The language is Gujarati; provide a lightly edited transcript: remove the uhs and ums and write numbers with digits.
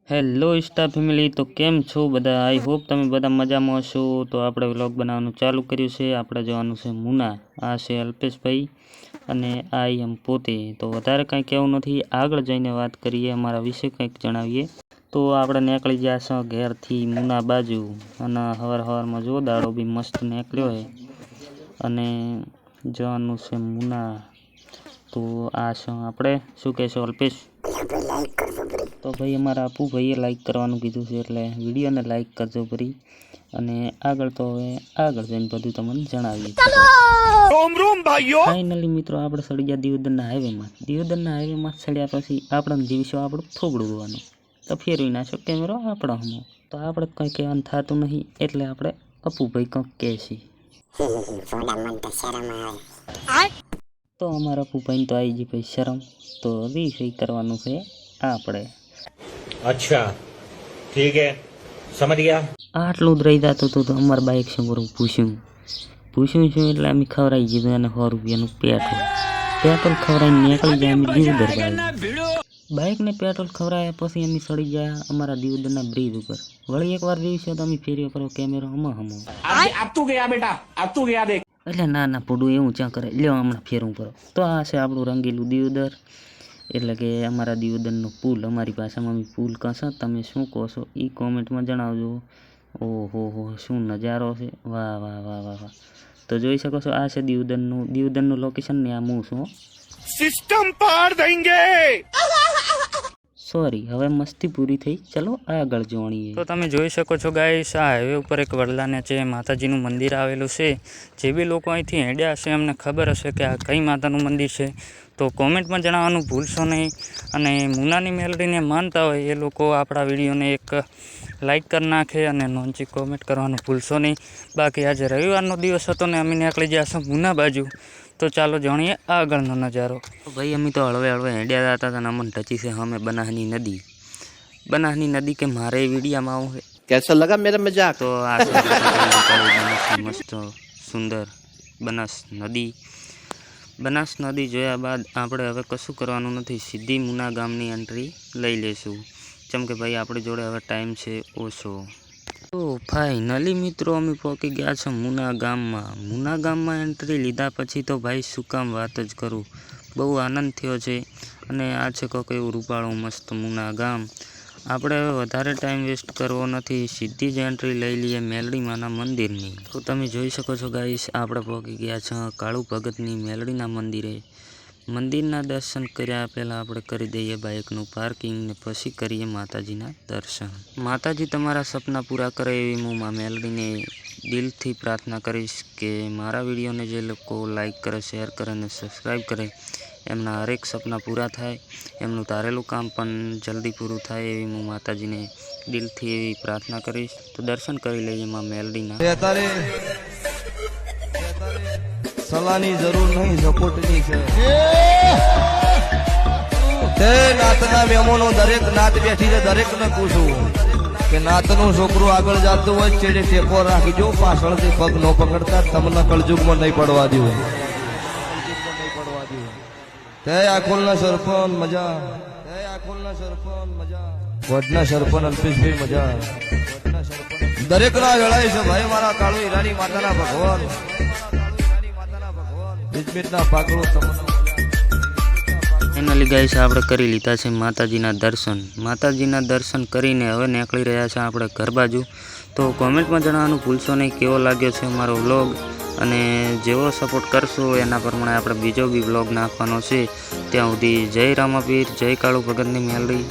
હેલો સ્ટાફ ફેમિલી, તો કેમ છો બધા? આઈ હોપ તમે બધા મજામાં હશો. તો આપણે વ્લોગ બનાવવાનું ચાલુ કર્યું છે. આપણે જવાનું છે મુના. આ છે અલ્પેશભાઈ અને આ એમ પોતે. તો વધારે કંઈ કહેવું નથી, આગળ જઈને વાત કરીએ, અમારા વિશે કંઈક જણાવીએ. તો આપણે નીકળી ગયા છો ઘેરથી મુના બાજુ, અને સવારમાં જો દાડો બી મસ્ત નીકળ્યો છે અને જવાનું છે મુના. તો આ છે આપણે, શું કહેશો અલ્પેશ? તો ભાઈ અમારા આપુ ભાઈએ લાઈક કરવાનું કીધું છે, એટલે વિડીયોને લાઈક કરજો ફરી. અને આગળ તો હવે આગળ જઈને બધું તમને જણાવીએ. ફાઇનલી મિત્રો આપણે સડી ગયા દિયોદરના હાઈવેમાં. દિયોદરના હાઈવેમાં સડ્યા પછી આપણે જીવીશું આપણું થોબડું ધોવાનું. તો ફેરવી નાખો કેમેરો આપણો હમો. તો આપણે કંઈ કહેવાનું થતું નહીં, એટલે આપણે અપુભાઈ કંઈક કહે છે. તો અમારા અપુભાઈને તો આવી ગઈ ભાઈ શરમ. તો રીફઈ કરવાનું છે આપણે. अच्छा ठीक है समझ गया. આટલું જ રહી જતું હતું તો અમારા બાઇક શું કરું પૂછ્યું છું એટલે અમે ખવડાવી દીધું એને 100 રૂપિયાનું પેટ્રોલ ખવડાવીને નીકળી ગયા અમે દિયોદર બાઇકને પેટ્રોલ ખવડાવ્યા પછી અમે સડી ગયા અમારા દિયોદરના બ્રિજ ઉપર. વળી એકવાર જોઈશું તો અમે ફેર્યો કરો કેમેરો હમો એટલે ના પોડું એવું ચા કરે લ્યો હમણાં ફેરવું કરો. તો આ છે આપણું રંગીલું દિયોદર, એટલે કે અમારા દિયોદરનો પુલ. અમારી ભાષામાં અમે પુલ કહેશો, તમે શું કહો છો એ કોમેન્ટમાં જણાવજો. ઓહો શું નજારો છે, વાહ વાહ વાહ વાહ વાહ. તો જોઈ શકો છો આ છે દિયોદરનું લોકેશન ને આ હું છું. સિસ્ટમ પાડ દેંગે. સોરી, હવે મસ્તી પૂરી થઈ, ચલો આગળ જોણીએ. તો તમે જોઈ શકો છો ગાઈસ, આ હાઈવે ઉપર એક વડલાને છે માતાજીનું મંદિર આવેલું છે. જે બી લોકો અહીંથી હેડ્યા હશે એમને ખબર હશે કે આ કઈ માતાનું મંદિર છે. તો કોમેન્ટમાં જણાવવાનું ભૂલશો નહીં. અને મુનાની મેલડીને માનતા હોય એ લોકો આપણા વિડીયોને એક લાઈક કરી નાખે અને નોંચી કોમેન્ટ કરવાનું ભૂલશો નહીં. બાકી આજે રવિવારનો દિવસ હતો ને અમે નીકળી ગયા છો મુના બાજુ. તો ચાલો જાણીએ આગળનો નજારો. ભાઈ અમે તો હળવે હેડ્યા હતા અને અમને ટચી છે અમે બનાસની નદી કે મારે વિડીયામાં આવું છે. कैसा लगा मेरा मजाक? તો આ મસ્ત સુંદર બનાસ નદી જોયા બાદ આપણે હવે કશું કરવાનું નથી, સીધી મુના ગામની એન્ટ્રી લઈ લઈશું. જેમ કે ભાઈ આપણી જોડે હવે ટાઈમ છે ઓછો. તો ફાઇનલી મિત્રો અમે પહોંચી ગયા છો મુના ગામમાં એન્ટ્રી લીધા પછી તો ભાઈ શું કામ વાત જ કરું, બહુ આનંદ થયો છે. અને આ છે કોઈક એવું રૂપાળું મસ્ત મુના ગામ. આપણે હવે વધારે ટાઈમ વેસ્ટ કરવો નથી, સીધી જ એન્ટ્રી લઈ લઈએ મેલડીમાના મંદિરની. તો તમે જોઈ શકો છો ગાઈસ, આપણે પહોંચી ગયા છો કાળુ ભગતની મેલડીના મંદિરે. મંદિરના દર્શન કર્યા પહેલાં આપણે કરી દઈએ બાઇકનું પાર્કિંગ ને પછી કરીએ માતાજીના દર્શન. માતાજી તમારા સપના પૂરા કરે એવી હું માં મેલડીને દિલથી પ્રાર્થના કરીશ કે મારા વિડીયોને જે લોકો લાઈક કરે, શેર કરે અને સબસ્ક્રાઈબ કરે એમના હરેક સપના પૂરા થાય, એમનું ધારેલું કામ પણ જલ્દી પૂરું થાય એવી હું માતાજીને દિલથી એવી પ્રાર્થના કરીશ. તો દર્શન કરી લઈએ માં મેલડીના. સલાહની જરૂર નહીં, સપોર્ટની છે. તે નાતના મહેમાનો દરેક નાત બેઠી છે, દરેકને પૂછું કે નાતનું છોકરું આગળ જતું હોય છેડે ટેકો રાખજો, પાછળથી પગ ન પકડતા, તમને કળજુગમાં નહીં પડવા દેવું. તે આખોલના સરપંચ મજા, વડના સરપંચ અલ્પેશભાઈ મજા, દરેકના વેળાય છે ભાઈ મારા કાળુ હીરાની માતાના ભગવાન. ફાઇનલી ગાઈસ આપણે કરી લીધા છે માતાજીના દર્શન કરીને હવે નીકળી રહ્યા છે આપણે ઘર બાજુ. તો કોમેન્ટમાં જણાવવાનું ભૂલશો નહીં કેવો લાગ્યો છે અમારો વ્લોગ, અને જેવો સપોર્ટ કરશો એના પ્રમાણે આપણે બીજો બી વ્લોગ નાખવાનો છે. ત્યાં સુધી જય રામાપીર, જય કાળુ ભગતની મેલડી.